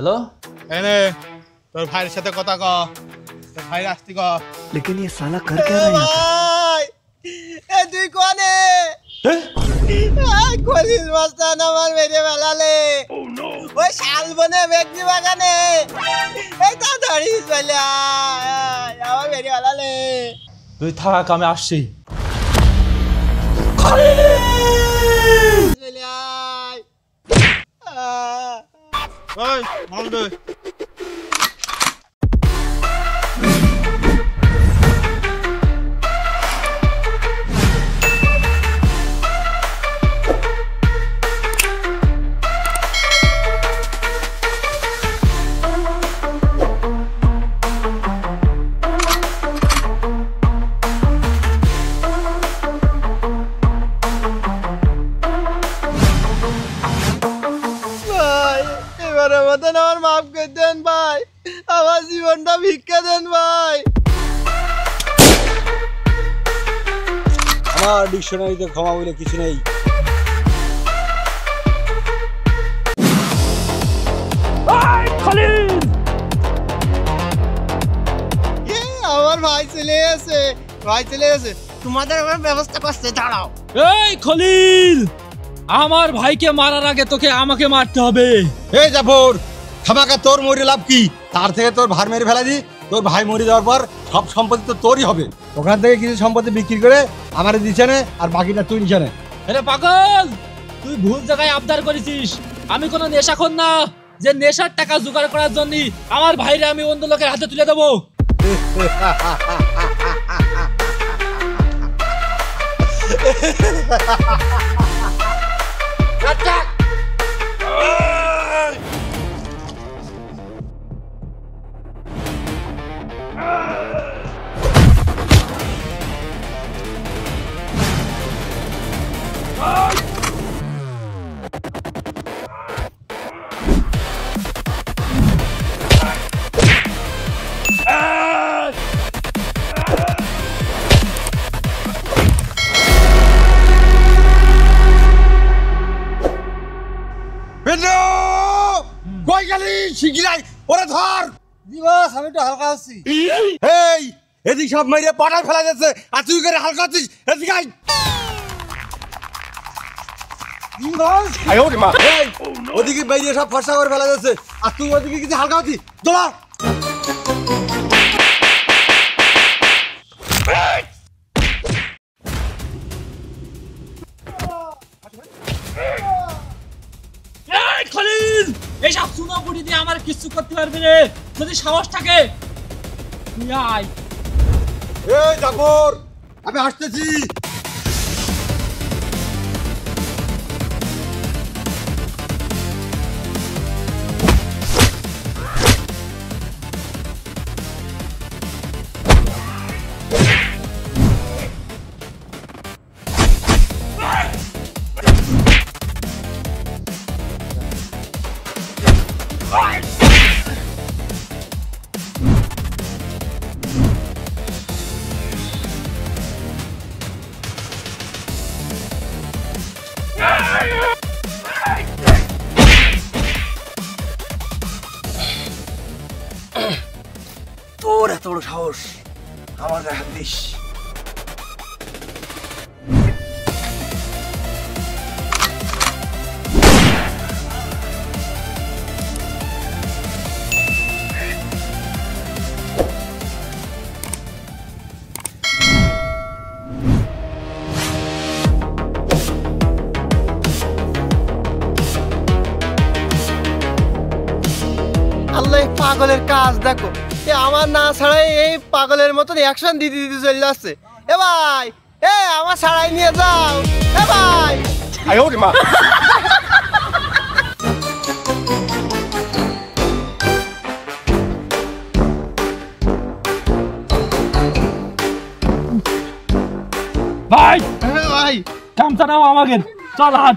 hello এনে তোর ভাইয়ের সাথে কথা ক তোর ভাই আসতি ক लेकिन ये साला कर क्या रहा है ভাই এ তুই কোনে কলিজ মাস্তান আমার মেরে বেলালে ওই শালবনে ব্যক্তি বাগানে এই তা ধরিস বলে আমার মেরে বেলালে তুই থাক আমি আসছি ওই মাল দে এবারে মতন আমার মাফ করে দেন ভাই আমার জীবনটা ভিক্ষা দেন ভাই আমার ডিকশনারিতে ক্ষমা বলে কিছু নেই আমার ভাই চলে গেছে তোমাদের আমার ব্যবস্থা করতে দাঁড়াও এই খলিল আমার ভাইকে মারার আগে তোকে আমাকে মারতে হবে এই জাফর খামাকা তোর মরে লাভ কি তার থেকে তোর ভাই মেরে ফেলা দি তোর ভাই মরে যাওয়ার পর সব সম্পত্তি তো তোরই হবে ওখান থেকে কিছু সম্পত্তি বিক্রি করে আমারে দিছে না আর বাকিটা তুই নিছে না আরে পাগল তুই ভুল জায়গায় আবদার করেছিস আমি কোনো নেশাখোর না যে নেশার টাকা জোগাড় করার জন্য আমার ভাইরে আমি অন্য লোকের হাতে তুলে দেবো কই গেলি শিগগিরাই ওরে ধর দিবস আমি একটু হালকা আছি এই এদিক সব মেরে পাটায় ফেলা যাচ্ছে আর তুই করে হালকা হচ্ছিস এদিকে আয় এই, ওদিকে বাইরে সব ফর্সা করে ফেলা যাচ্ছে আর তুই ওদিকে কিছু হালকা হচ্ছিস দোলা এই খলিল এইসব সুনাপুরি দিয়ে আমার কিছু করতে পারবি রে যদি সাহস থাকে তুই আয় এই জাফর আমি আসতেছি তোর এত বড় সাহস আমার গায়ে হাত দিস আল্লাহ পাগলের কাজ দেখো আমার না ছাড়াই এই পাগলের মতন অ্যাকশন দিতে দিতে চলে যাচ্ছে এ ভাই আমার ছাড়াই নিয়ে যাও এ ভাই ভাই ভাই কামটা নাও আমাকে চল হাত